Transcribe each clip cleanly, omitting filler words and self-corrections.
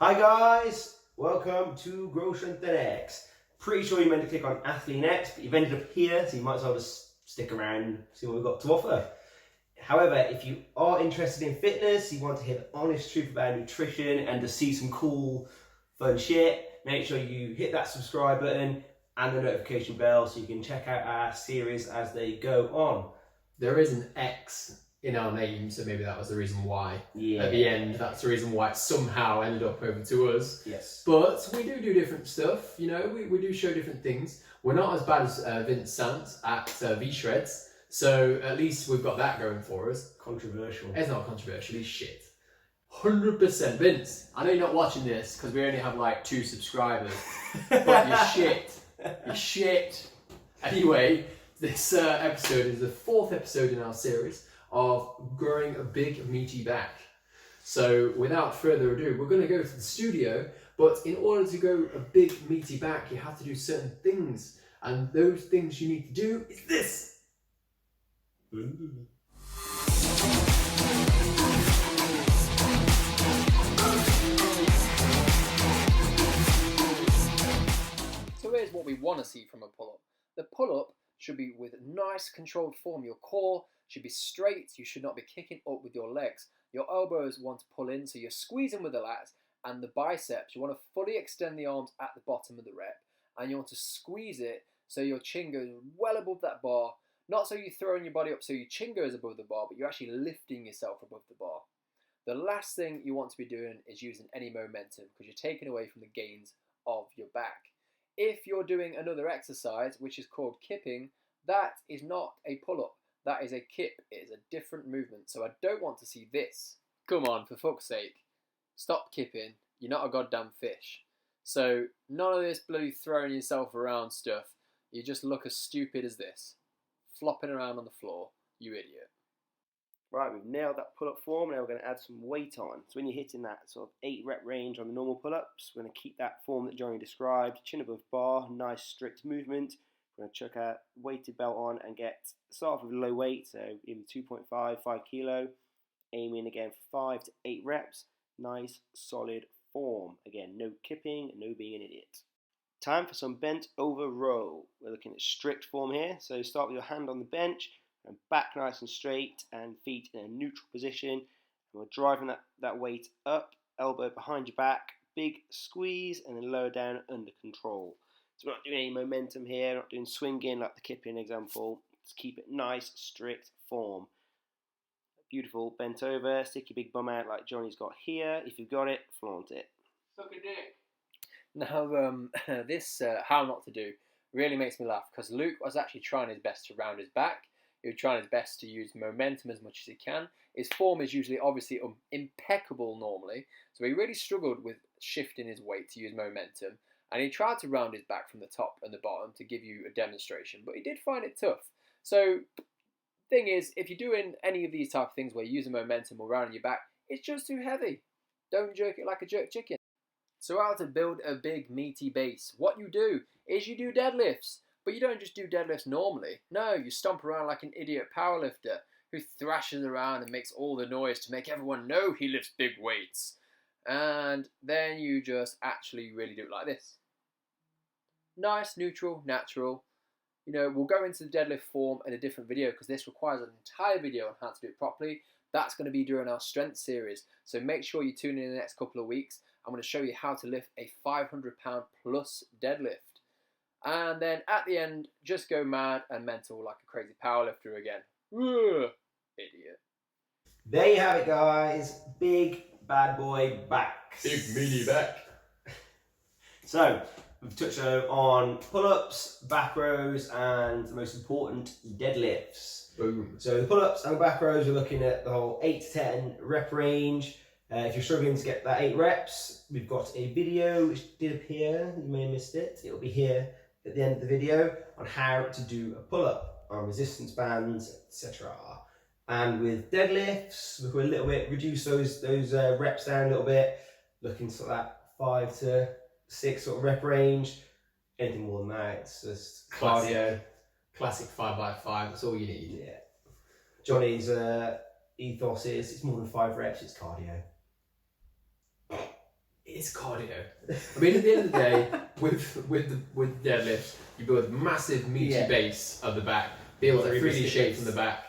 Hi guys, welcome to Grow Strength X. Pretty sure you meant to click on Athlete Next, but you've ended up here, so you might as well just stick around and see what we've got to offer. However, if you are interested in fitness, you want to hear the honest truth about nutrition and to see some cool, fun shit, make sure you hit that subscribe button and the notification bell so you can check out our series as they go on. There is an X in our name, so maybe that was the reason why. Yeah. At the end, that's the reason why it somehow ended up over to us. Yes. But we do different stuff, you know, we do show different things. We're not as bad as Vince Sant at V-Shreds, so at least we've got that going for us. Controversial. It's not controversial, he's shit. 100%. Vince, I know you're not watching this because we only have like 2 subscribers, but you're shit. You're shit. Anyway, this episode is the 4th episode in our series of growing a big meaty back. So without further ado, we're going to go to the studio, but in order to grow a big meaty back, you have to do certain things, and those things you need to do is this. So here's what we want to see from a pull-up. The pull-up should be with nice controlled form. Your core should be straight. You should not be kicking up with your legs. Your elbows want to pull in, so you're squeezing with the lats, and the biceps, you want to fully extend the arms at the bottom of the rep, and you want to squeeze it so your chin goes well above that bar. Not so you're throwing your body up so your chin goes above the bar, but you're actually lifting yourself above the bar. The last thing you want to be doing is using any momentum because you're taking away from the gains of your back. If you're doing another exercise, which is called kipping, that is not a pull-up. That is a kip. It is a different movement. So I don't want to see this. Come on, for fuck's sake. Stop kipping. You're not a goddamn fish. So none of this bloody throwing yourself around stuff. You just look as stupid as this. Flopping around on the floor. You idiot. Right, we've nailed that pull-up form. Now we're going to add some weight on. So when you're hitting that sort of 8 rep range on the normal pull-ups, we're going to keep that form that Jonny described, chin above bar, nice strict movement. We're going to chuck a weighted belt on and start off with low weight, so in 2.5, 5 kilo, aiming again for 5 to 8 reps. Nice, solid form. Again, no kipping, no being an idiot. Time for some bent over row. We're looking at strict form here, so start with your hand on the bench, and back nice and straight and feet in a neutral position. And we're driving that weight up, elbow behind your back, big squeeze, and then lower down under control. So we're not doing any momentum here, not doing swinging like the kipping example. Just keep it nice, strict form. Beautiful, bent over, stick your big bum out like Jonny's got here. If you've got it, flaunt it. Suck a dick. Now, this how not to do really makes me laugh because Luke was actually trying his best to round his back. He was trying his best to use momentum as much as he can. His form is usually obviously impeccable normally, so he really struggled with shifting his weight to use momentum, and he tried to round his back from the top and the bottom to give you a demonstration, but he did find it tough. So, thing is, if you're doing any of these type of things where you're using momentum or rounding your back, it's just too heavy. Don't jerk it like a jerk chicken. So how to build a big meaty base? What you do is you do deadlifts. But you don't just do deadlifts normally. No, you stomp around like an idiot powerlifter who thrashes around and makes all the noise to make everyone know he lifts big weights. And then you just actually really do it like this. Nice, neutral, natural. You know, we'll go into the deadlift form in a different video because this requires an entire video on how to do it properly. That's going to be during our strength series. So make sure you tune in the next couple of weeks. I'm going to show you how to lift a 500 pound plus deadlift. And then at the end, just go mad and mental like a crazy powerlifter again. Ugh, idiot. There you have it, guys. Big bad boy backs. Big meaty back. So, we've touched on pull-ups, back rows, and the most important, deadlifts. Boom. So the pull-ups and back rows, we're looking at the whole 8 to 10 rep range. If you're struggling to get that 8 reps, we've got a video which did appear. You may have missed it. It'll be here at the end of the video on how to do a pull-up on resistance bands, etc. And with deadlifts, we could a little bit reduce those reps down a little bit, looking sort of that 5 to 6 sort of rep range. Anything more than that, it's just cardio. Classic 5x5. That's all you need. Yeah. Jonny's ethos is it's more than 5 reps. It's cardio. it's cardio. I mean, at the end of the day, with deadlifts, you build a massive meaty base of the back, build a 3D shape from the back.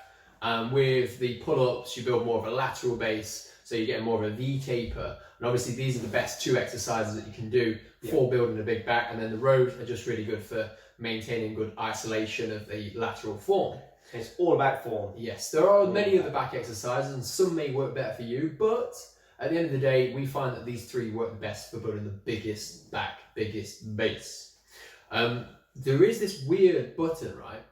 With the pull-ups, you build more of a lateral base, so you get more of a V taper. And obviously, these are the best 2 exercises that you can do for building a big back. And then the rows are just really good for maintaining good isolation of the lateral form. It's all about form. Yes, there are many other back exercises, and some may work better for you, but at the end of the day, we find that these 3 work the best for building the biggest back, biggest base. There is this weird button, right,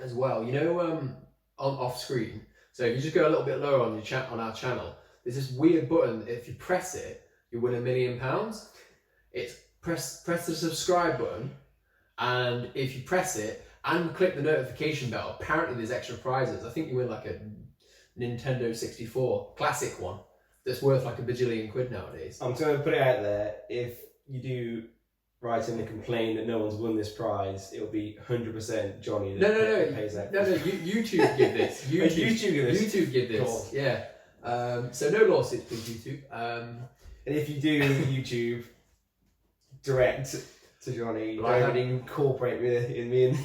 as well, you know, on off screen. So if you just go a little bit lower on your on our channel, there's this weird button. If you press it, you win £1 million. It's press the subscribe button, and if you press it and click the notification bell, apparently there's extra prizes. I think you win like a Nintendo 64 classic one that's worth like £1 bajillion nowadays. I'm going to put it out there. If you do write in and complain that no one's won this prize, it'll be 100% Jonny that pays that. No, YouTube give this. YouTube give this. Yeah. So no lawsuits, please, YouTube. And if you do YouTube direct to Jonny, don't incorporate me in.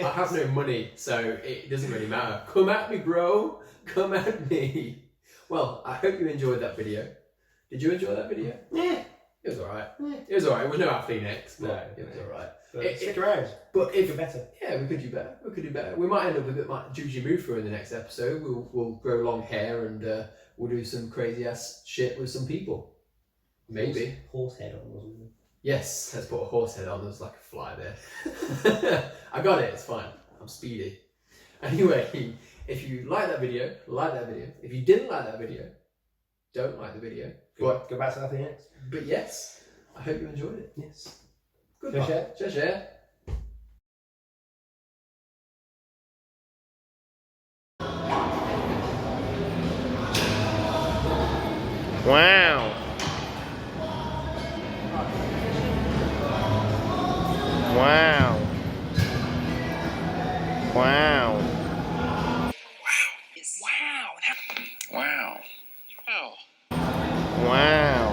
I have no money, so it doesn't really matter. Come at me, bro. Come at me. Well, I hope you enjoyed that video. Did you enjoy that video? Yeah. It was alright. Yeah. It was alright. It was no athlete next, but it was alright. Stick around. But if you're better. Yeah, we could do better. We could do better. We might end up a bit like Juji Mufu in the next episode. We'll grow long hair and we'll do some crazy ass shit with some people. Maybe. Horse head on, wasn't it? Yes, let's put a horse head on. There's like a fly there. I got it. It's fine. I'm speedy. Anyway, if you like that video, like that video. If you didn't like that video, don't like the video. Go back to nothing else. But yes, I hope you enjoyed it. Yes. Goodbye. Share. Wow. Wow. Wow. Wow. Wow. Wow.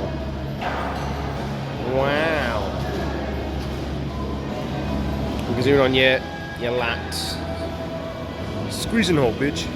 Wow. You can zoom in on your lats. Squeezing hole, bitch.